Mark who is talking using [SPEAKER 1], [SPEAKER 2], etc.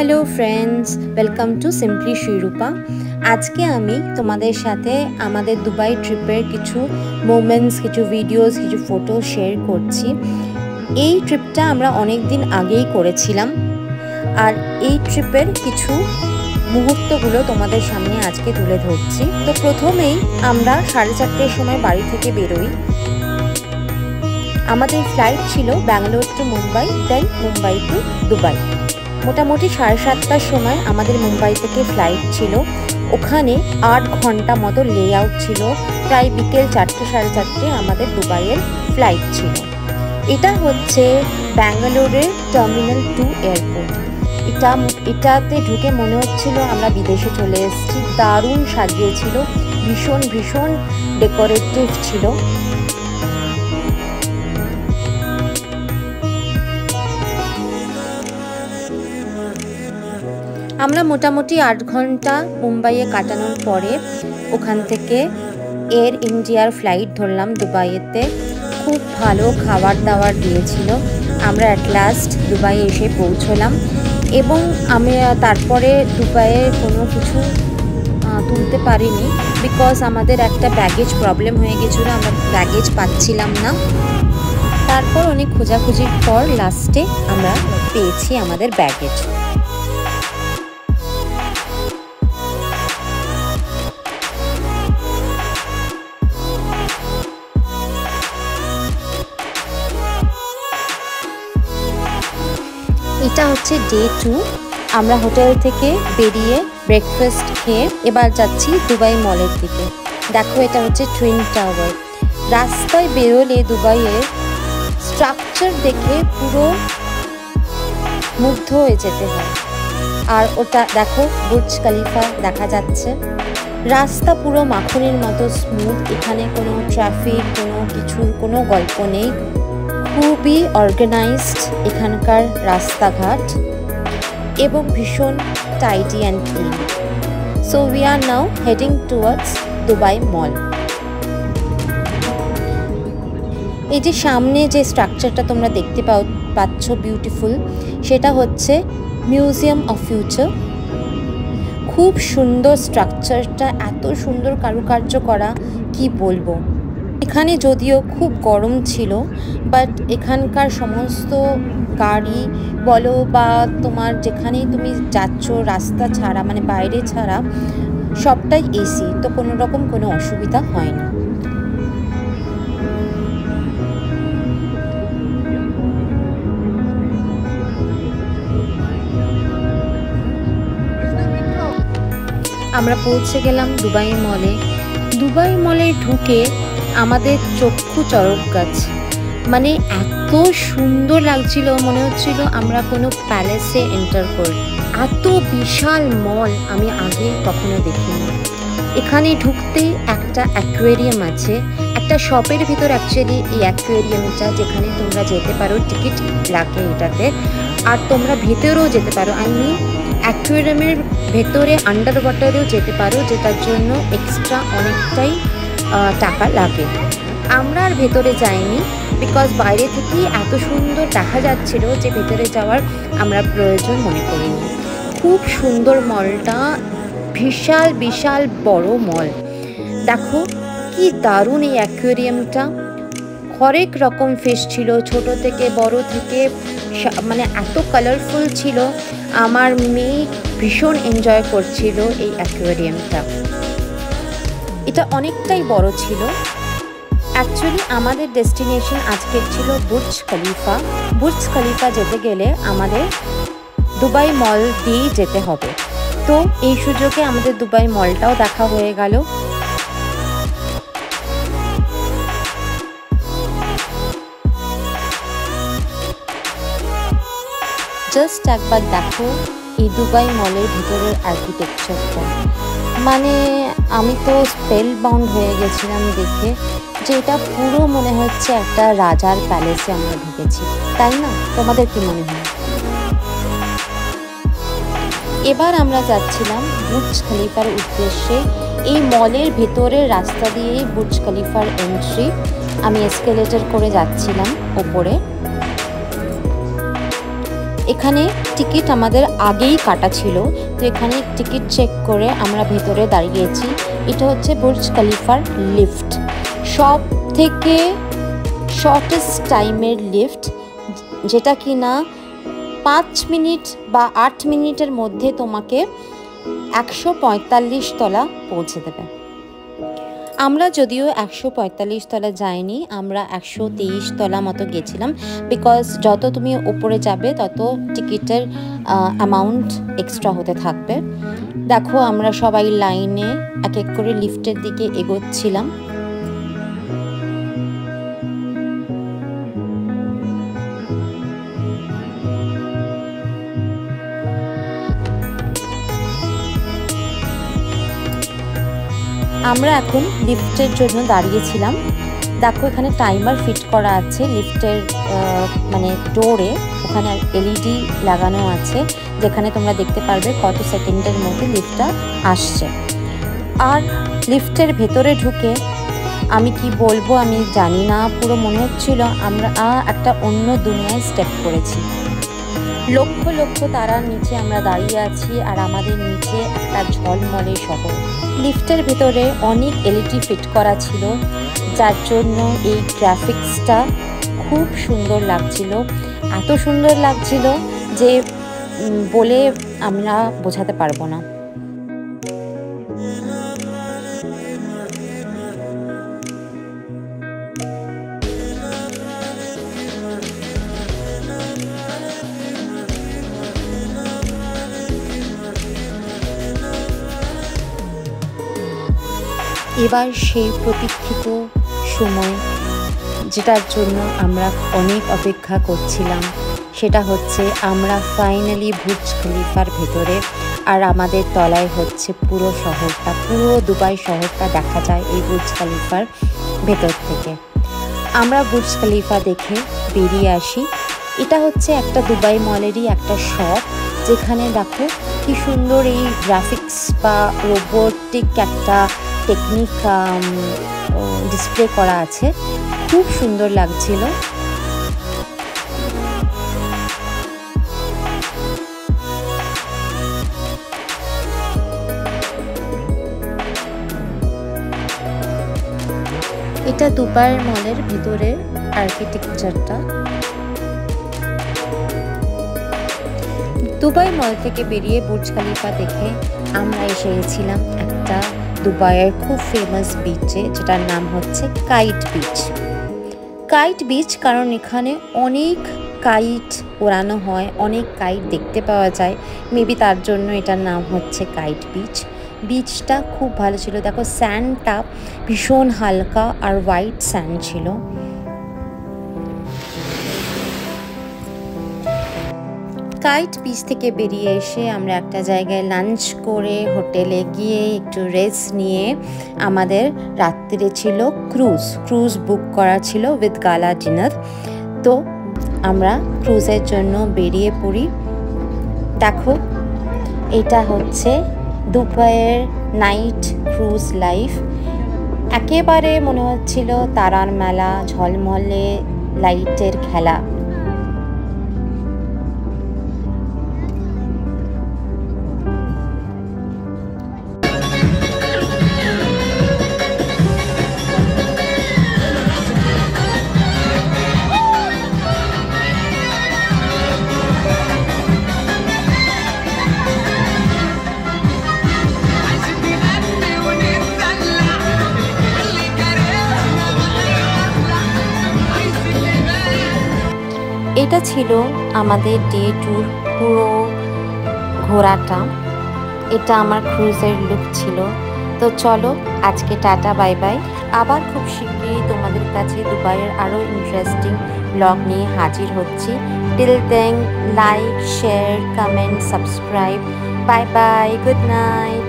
[SPEAKER 1] Hello friends, welcome to simply Shreerupa. आज के आमी तुम्हादेर साथे आमादेर दुबाई ट्रिपेर किछु मोमेंट्स, किछु भिडियोस, किछु फोटो शेयर करछि। এই ট্রিপটা আমরা অনেক দিন আগেই করেছিলাম আর এই ট্রিপের কিছু মুহূর্তগুলো তোমাদের সামনে আজকে তুলে ধরছি। তো প্রথমেই আমরা 4:30টার সময় বাড়ি থেকে বেরোই। আমাদের ফ্লাইট ছিল ব্যাঙ্গালোর টু মুম্বাই, দেন মুম্বাই টু দুবাই। মোটামুটি 7:30টার সময় আমাদের মুম্বাই থেকে ফ্লাইট ছিল। ওখানে 8 ঘন্টা মতো লে আউট ছিল। প্রায় বিকেল 4টে 4:30 আমাদের দুবাইয়ের ফ্লাইট ছিল। এটা হচ্ছে ব্যাঙ্গালোরের টার্মিনাল 2 এয়ারপোর্ট। এটাতে ঢুকে মনে হচ্ছিল আমরা বিদেশে চলে এসেছি। দারুণ সাজিয়েছিল, ভীষণ ডেকোরেটিভ ছিল। আমরা মোটামুটি 8 ঘন্টা মুম্বাইয়ে কাটানোর পরে ওখান থেকে এয়ার ইন্ডিয়ার ফ্লাইট ধরলাম দুবাইয়েতে। খুব ভালো খাবার দাবার দিয়েছিল। আমরা অ্যাট লাস্ট দুবাইয়ে এসে পৌঁছলাম এবং আমি তারপরে দুবাইয়ে কোনো কিছু তুলতে পারিনি, বিকজ আমাদের একটা ব্যাগেজ প্রবলেম হয়ে গেছিলো। আমরা ব্যাগেজ পাচ্ছিলাম না। তারপর অনেক খোঁজাখুঁজির পর লাস্টে আমরা পেয়েছি আমাদের ব্যাগেজ। এটা হচ্ছে ডে 2। আমরা হোটেল থেকে বেরিয়ে ব্রেকফাস্ট খেয়ে এবার যাচ্ছি দুবাই মলের দিকে। দেখো, এটা হচ্ছে টুইন টাওয়ার। রাস্তায় বেরোলে দুবাইয়ের স্ট্রাকচার দেখে পুরো মুগ্ধ হয়ে যেতে হয়। আর ওটা দেখো, বুর্জ খলিফা দেখা যাচ্ছে। রাস্তা পুরো মাখনের মতো স্মুথ। এখানে কোনো ট্রাফিক, কোনো গল্প নেই। খুবই অর্গানাইজড এখানকার রাস্তাঘাট এবং ভীষণ tidy and clean. So we are now heading towards Dubai মল। এই যে সামনে যে স্ট্রাকচারটা তোমরা দেখতে পাচ্ছ বিউটিফুল, সেটা হচ্ছে মিউজিয়াম অফ ফিউচার। খুব সুন্দর স্ট্রাকচারটা, এত সুন্দর কারুকার্য করা, কি বলবো। এখানে যদিও খুব গরম ছিল, বাট এখানকার সমস্ত গাড়ি বলো বা তোমার যেখানেই তুমি যাচ্ছ রাস্তা ছাড়া, মানে বাইরে ছাড়া, সবটাই এসি। তো কোনো রকম কোনো অসুবিধা হয় না। আমরা পৌঁছে গেলাম দুবাই মলে। দুবাই মলে ঢুকে আমাদের চক্ষু চড়ক গাছ। মানে এত সুন্দর লাগছিল, মনে হচ্ছিল আমরা কোনো প্যালেসে এন্টার করি। এত বিশাল মল আমি আগে কখনো দেখিনি। এখানে ঢুকতেই একটা অ্যাকোয়ারিয়াম আছে, একটা শপের ভিতর অ্যাকচুয়ালি এই অ্যাকোয়ারিয়ামটা, যেখানে তোমরা যেতে পারো, টিকিট লাগে এটাতে। আর তোমরা ভেতরেও যেতে পারো, অ্যাকোয়ারিয়ামের ভেতরে আন্ডার ওয়াটারেও যেতে পারো, যেটার জন্য এক্সট্রা অনেকটাই টাকা লাগে। আমরা আর ভেতরে যাইনি, বিকজ বাইরে থেকেই এত সুন্দর দেখা যাচ্ছিল যে ভেতরে যাওয়ার আমরা প্রয়োজন মনে করিনি। খুব সুন্দর মলটা, বিশাল বড় মল। দেখো কি দারুণ এই অ্যাকোয়ারিয়ামটা। হরেক রকম ফিশ ছিল, ছোট থেকে বড় থেকে, মানে এত কালারফুল ছিল। আমার মেয়ে ভীষণ এনজয় করছিল এই অ্যাকোয়ারিয়ামটা। এটা অনেকটাই বড় ছিল। অ্যাকচুয়ালি আমাদের ডেস্টিনেশন আজকের ছিল বুর্জ খলিফা। বুর্জ খলিফা যেতে গেলে আমাদের দুবাই মল দিয়েই যেতে হবে। তো এই সুযোগে আমাদের দুবাই মলটাও দেখা হয়ে গেল। জাস্ট একবার দেখো এই দুবাই মলের ভিতরের আর্কিটেকচারটা। মানে আমি তো স্পেল বাউন্ড হয়ে গেছিলাম দেখে, যে এটা পুরো মনে হচ্ছে একটা রাজার প্যালেসে আমরা ঢুকেছি, তাই না? তোমাদের কি মনে হয়? এবার আমরা যাচ্ছিলাম বুর্জ খলিফার উদ্দেশ্যে। এই মলের ভেতরের রাস্তা দিয়েই বুর্জ খলিফার এন্ট্রি। আমি এসকেলেটর করে যাচ্ছিলাম ওপরে। এখানে টিকিট আমাদের আগেই কাটা ছিল, তো এখানে টিকিট চেক করে আমরা ভেতরে দাঁড়িয়েছি। এটা হচ্ছে বুর্জ খলিফার লিফট, সব থেকে শর্টেস্ট টাইমের লিফট, যেটা কি না 5 মিনিট বা 8 মিনিটের মধ্যে তোমাকে 145 তলা পৌঁছে দেবে। আমরা যদিও 145 তলা যাইনি, আমরা 123 তলা মতো গেছিলাম, বিকজ যত তুমি উপরে যাবে তত টিকিটের অ্যামাউন্ট এক্সট্রা হতে থাকবে। দেখো আমরা সবাই লাইনে এক এক করে লিফটের দিকে এগোচ্ছিলাম। আমরা এখন লিফটের জন্য দাঁড়িয়েছিলাম। দেখো এখানে টাইমার ফিট করা আছে লিফটের মানে ডোরে, ওখানে এলইডি লাগানো আছে, যেখানে তোমরা দেখতে পারবে কত সেকেন্ডের মধ্যে লিফটটা আসছে। আর লিফটের ভেতরে ঢুকে আমি কি বলবো আমি জানি না, পুরো মনে হচ্ছিল আমরা একটা অন্য দুনিয়ায় স্টেপ করেছি। লক্ষ লক্ষ তারার নিচে আমরা দাঁড়িয়ে আছি, আর আমাদের নিচে একটা ঝলমলে শহর। লিফটের ভেতরে অনেক এলইডি ফিট করা ছিল, যার জন্য এই গ্রাফিক্সটা খুব সুন্দর লাগছিল। এত সুন্দর লাগছিল যে বলে আমরা বোঝাতে পারবো না। এবার সেই প্রতীক্ষিত সময়, যেটার জন্য আমরা অনেক অপেক্ষা করছিলাম, সেটা হচ্ছে আমরা ফাইনালি বুর্জ খলিফার ভেতরে, আর আমাদের তলায় হচ্ছে পুরো শহরটা, পুরো দুবাই শহরটা দেখা যায় এই বুর্জ খলিফার ভেতর থেকে। আমরা বুর্জ খলিফা দেখে বেরিয়ে আসি। এটা হচ্ছে একটা দুবাই মলেরই একটা শপ, যেখানে দেখো কি সুন্দর এই গ্রাফিক্স বা রোবোটিক একটা টেকনিক ডিসপ্লে করা আছে, খুব সুন্দর লাগছিল। এটা দুবাই মলের ভিতরের আর্কিটেকচারটা। দুবাই মল থেকে বেরিয়ে বুর্জ খলিফা দেখে আমরা এসে গেছিলাম একটা দুবাইয়ের খুব ফেমাস বিচে, যেটার নাম হচ্ছে কাইট বিচ। কাইট বিচ কারণ এখানে অনেক কাইট ওড়ানো হয়, অনেক কাইট দেখতে পাওয়া যায়, মেবি তার জন্য এটার নাম হচ্ছে কাইট বিচ। বিচটা খুব ভালো ছিল, দেখো স্যান্ডটা ভীষণ হালকা আর হোয়াইট স্যান্ড ছিল। কাইট বিচ থেকে বেরিয়ে এসে আমরা একটা জায়গায় লাঞ্চ করে হোটেলে গিয়ে একটু রেস্ট নিয়ে, আমাদের রাত্রিরে ছিল ক্রুজ বুক করা ছিল উইথ গালা ডিনার। তো আমরা ক্রুজের জন্য বেরিয়ে পড়ি। দেখো এটা হচ্ছে দুবাইয়ের নাইট ক্রুজ লাইফ। একেবারে মনে হচ্ছিল তারার মেলা, ঝলমলে লাইটের খেলা। এটা ছিল আমাদের ডে ট্যুর পুরো ঘোরাটা। এটা আমার ক্রুজের লুক ছিল। তো চলো আজকে টাটা বাই বাই। আবার খুব শীঘ্রই তোমাদের কাছে দুবাইয়ের আরও ইন্টারেস্টিং ব্লগ নিয়ে হাজির হচ্ছি। Till then like, share, comment, subscribe. Bye bye, good night.